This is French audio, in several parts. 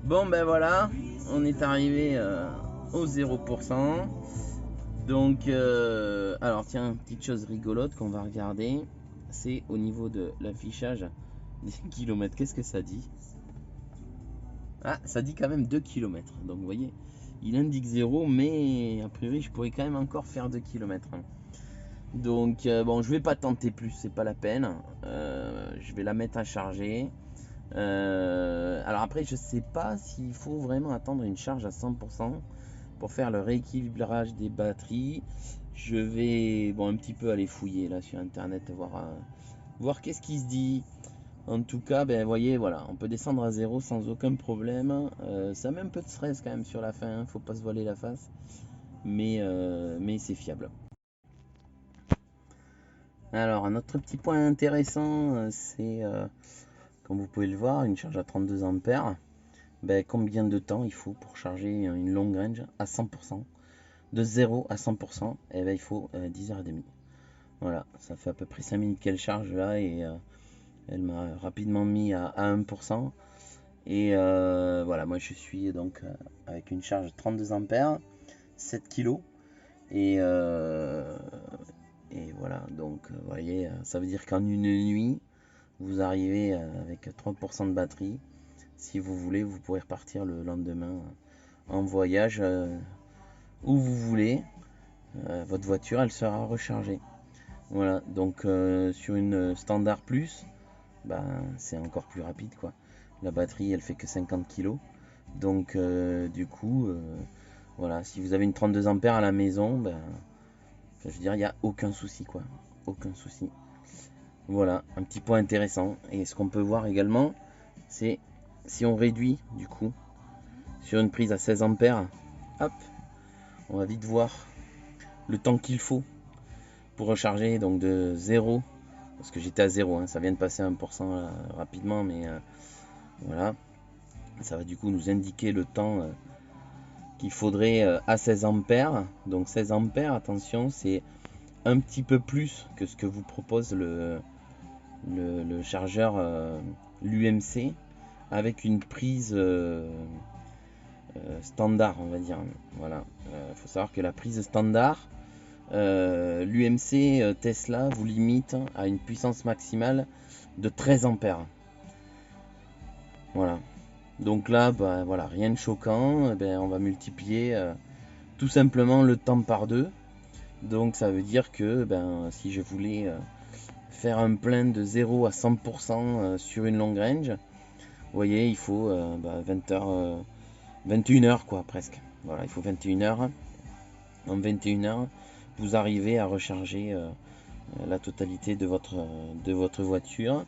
Bon ben voilà, on est arrivé au 0%. Donc, alors tiens, petite chose rigolote qu'on va regarder, c'est au niveau de l'affichage des kilomètres. Qu'est-ce que ça dit? Ah, ça dit quand même 2 km. Donc vous voyez, il indique 0, mais a priori je pourrais quand même encore faire 2 km. Donc bon, je vais pas tenter plus, c'est pas la peine. Je vais la mettre à charger. Alors après, je sais pas s'il faut vraiment attendre une charge à 100% pour faire le rééquilibrage des batteries. Je vais un petit peu aller fouiller là sur internet, voir qu'est-ce qui se dit. En tout cas, ben voyez, voilà, on peut descendre à 0 sans aucun problème. Ça met un peu de stress quand même sur la fin, hein, faut pas se voiler la face, mais c'est fiable. Alors, un autre petit point intéressant, c'est, comme vous pouvez le voir, une charge à 32 ampères. Ben, combien de temps il faut pour charger une longue range à 100%? De 0 à 100%, et ben, il faut 10h30. Voilà, ça fait à peu près 5 minutes qu'elle charge là, et elle m'a rapidement mis à 1%. Et voilà, moi je suis donc avec une charge 32 ampères, 7 kg. Et voilà, donc vous voyez, ça veut dire qu'en une nuit, vous arrivez avec 30% de batterie. Si vous voulez, vous pourrez repartir le lendemain en voyage où vous voulez. Votre voiture, elle sera rechargée. Voilà, donc sur une standard plus, ben, c'est encore plus rapide quoi. La batterie, elle fait que 50 kg. Donc du coup, voilà, si vous avez une 32 ampères à la maison, ben, je veux dire, il n'y a aucun souci quoi. Aucun souci. Voilà, un petit point intéressant. Et ce qu'on peut voir également, c'est si on réduit du coup sur une prise à 16 ampères, hop, on va vite voir le temps qu'il faut pour recharger, donc de 0, parce que j'étais à 0, hein, ça vient de passer à 1% là, rapidement, mais voilà, ça va du coup nous indiquer le temps qu'il faudrait à 16 ampères. Donc 16 ampères, attention, c'est un petit peu plus que ce que vous propose le chargeur l'UMC avec une prise standard, on va dire. Voilà, faut savoir que la prise standard, l'UMC Tesla vous limite à une puissance maximale de 13 ampères. Voilà. Donc là, bah, voilà, rien de choquant. Ben, on va multiplier tout simplement le temps par 2. Donc ça veut dire que ben, si je voulais faire un plein de 0 à 100% sur une longue range, vous voyez, il faut 20 heures, 21 heures quoi, presque. Voilà, il faut 21 heures. En 21 heures, vous arrivez à recharger la totalité de votre voiture.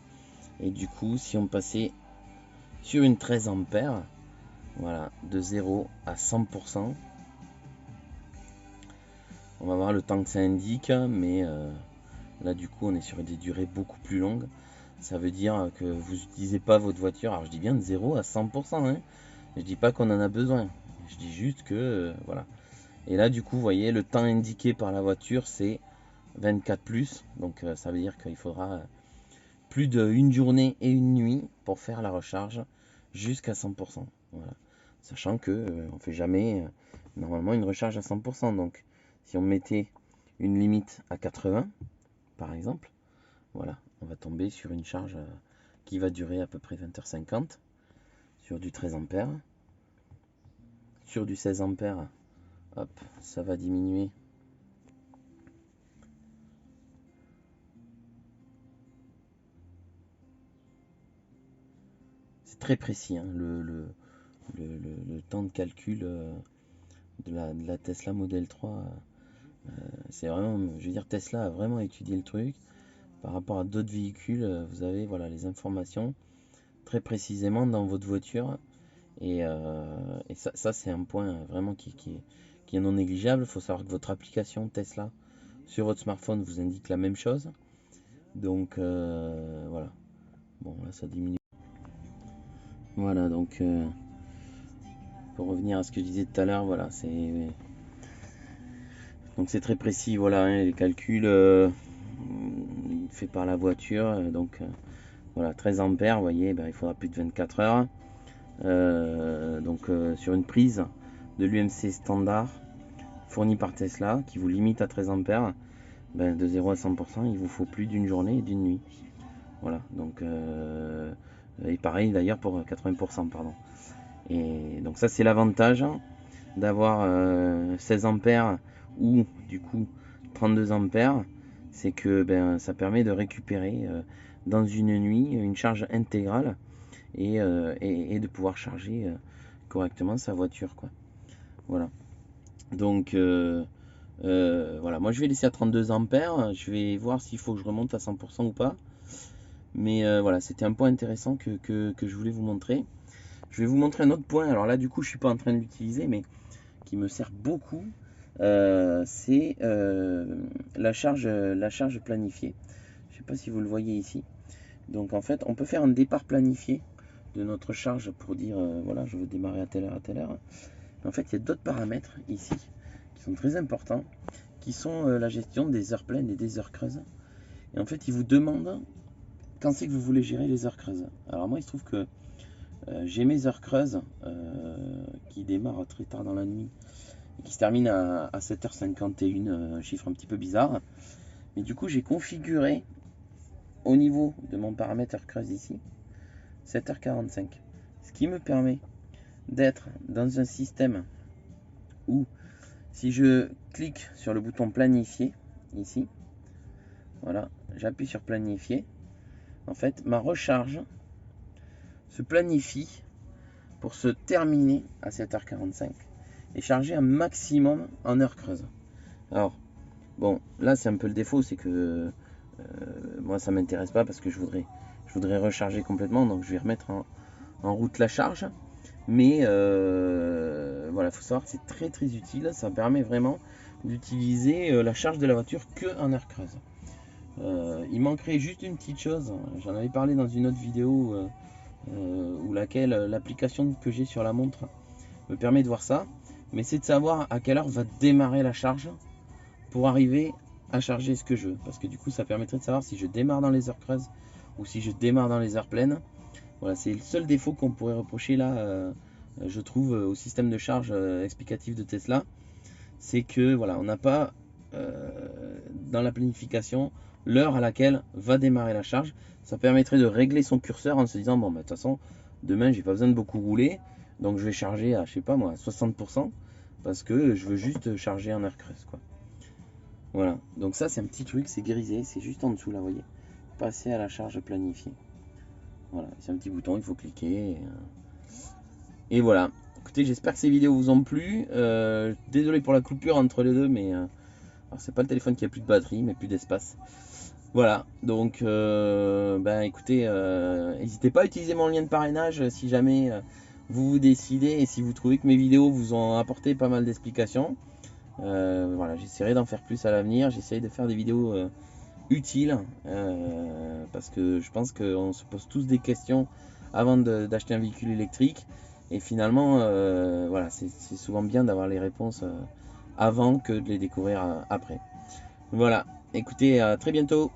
Et du coup, si on passait sur une 13 ampères, voilà, de 0 à 100%, on va voir le temps que ça indique, mais là du coup on est sur des durées beaucoup plus longues. Ça veut dire que vous n'utilisez pas votre voiture, alors je dis bien de 0 à 100%, hein. Je dis pas qu'on en a besoin, je dis juste que voilà. Et là du coup vous voyez le temps indiqué par la voiture c'est 24 plus, donc ça veut dire qu'il faudra plus d'une journée et une nuit pour faire la recharge jusqu'à 100%. Voilà. Sachant que on fait jamais normalement une recharge à 100%. Donc si on mettait une limite à 80 par exemple, voilà, on va tomber sur une charge qui va durer à peu près 20h50 sur du 13 ampères. Sur du 16 ampères, hop, ça va diminuer. C'est très précis, hein, le temps de calcul de la Tesla Model 3. C'est vraiment, je veux dire, Tesla a vraiment étudié le truc. Par rapport à d'autres véhicules, vous avez voilà, les informations très précisément dans votre voiture. Et ça c'est un point vraiment qui est non négligeable. Il faut savoir que votre application Tesla sur votre smartphone vous indique la même chose. Donc voilà. Bon, là ça diminue. Voilà, donc pour revenir à ce que je disais tout à l'heure, voilà, c'est très précis, voilà, hein, les calculs faits par la voiture. Donc voilà, 13 ampères, vous voyez, ben, il faudra plus de 24 heures. sur une prise de l'UMC standard fournie par Tesla qui vous limite à 13 ampères, ben, de 0 à 100%, il vous faut plus d'une journée et d'une nuit. Voilà, donc et pareil d'ailleurs pour 80%, pardon. Et donc ça c'est l'avantage d'avoir 16 ampères ou du coup 32 ampères, c'est que ben, ça permet de récupérer dans une nuit une charge intégrale et de pouvoir charger correctement sa voiture, quoi. Voilà, donc voilà, moi je vais laisser à 32 ampères, je vais voir s'il faut que je remonte à 100% ou pas. Mais voilà, c'était un point intéressant que je voulais vous montrer. Je vais vous montrer un autre point. Alors là, du coup, je suis pas en train de l'utiliser, mais qui me sert beaucoup. C'est la charge planifiée. Je sais pas si vous le voyez ici. Donc en fait, on peut faire un départ planifié de notre charge pour dire voilà, je veux démarrer à telle heure, à telle heure. Mais en fait, il y a d'autres paramètres ici qui sont très importants, qui sont la gestion des heures pleines et des heures creuses. Et en fait, ils vous demandent quand c'est que vous voulez gérer les heures creuses. Alors moi, il se trouve que j'ai mes heures creuses qui démarrent très tard dans la nuit et qui se terminent à 7h51, un chiffre un petit peu bizarre. Mais du coup, j'ai configuré au niveau de mon paramètre heure creuse ici 7h45. Ce qui me permet d'être dans un système où si je clique sur le bouton planifier ici, voilà, j'appuie sur planifier, en fait ma recharge se planifie pour se terminer à 7h45 et charger un maximum en heure creuse. Alors bon, là c'est un peu le défaut, c'est que moi ça m'intéresse pas parce que je voudrais recharger complètement, donc je vais remettre en route la charge. Mais voilà, il faut savoir que c'est très très utile, ça permet vraiment d'utiliser la charge de la voiture que en heure creuse. Il manquerait juste une petite chose, j'en avais parlé dans une autre vidéo où l'application que j'ai sur la montre me permet de voir ça, mais c'est de savoir à quelle heure va démarrer la charge pour arriver à charger ce que je veux, parce que du coup ça permettrait de savoir si je démarre dans les heures creuses ou si je démarre dans les heures pleines. Voilà, c'est le seul défaut qu'on pourrait reprocher là, je trouve, au système de charge explicatif de Tesla, c'est que voilà, on n'a pas dans la planification l'heure à laquelle va démarrer la charge. Ça permettrait de régler son curseur en se disant bon, bah, de toute façon demain j'ai pas besoin de beaucoup rouler, donc je vais charger à, je sais pas moi, 60% parce que je veux juste charger en heure creuse, quoi. Voilà, donc ça c'est un petit truc, c'est grisé, c'est juste en dessous là, vous voyez, passer à la charge planifiée. Voilà, c'est un petit bouton, il faut cliquer et voilà. Écoutez, j'espère que ces vidéos vous ont plu. Désolé pour la coupure entre les deux, mais alors c'est pas le téléphone qui a plus de batterie, mais plus d'espace. Voilà, donc ben écoutez, n'hésitez pas à utiliser mon lien de parrainage si jamais vous décidez et si vous trouvez que mes vidéos vous ont apporté pas mal d'explications. Voilà, j'essaierai d'en faire plus à l'avenir, j'essaierai de faire des vidéos utiles parce que je pense qu'on se pose tous des questions avant d'acheter un véhicule électrique et finalement voilà, c'est souvent bien d'avoir les réponses avant que de les découvrir après. Voilà, écoutez, à très bientôt.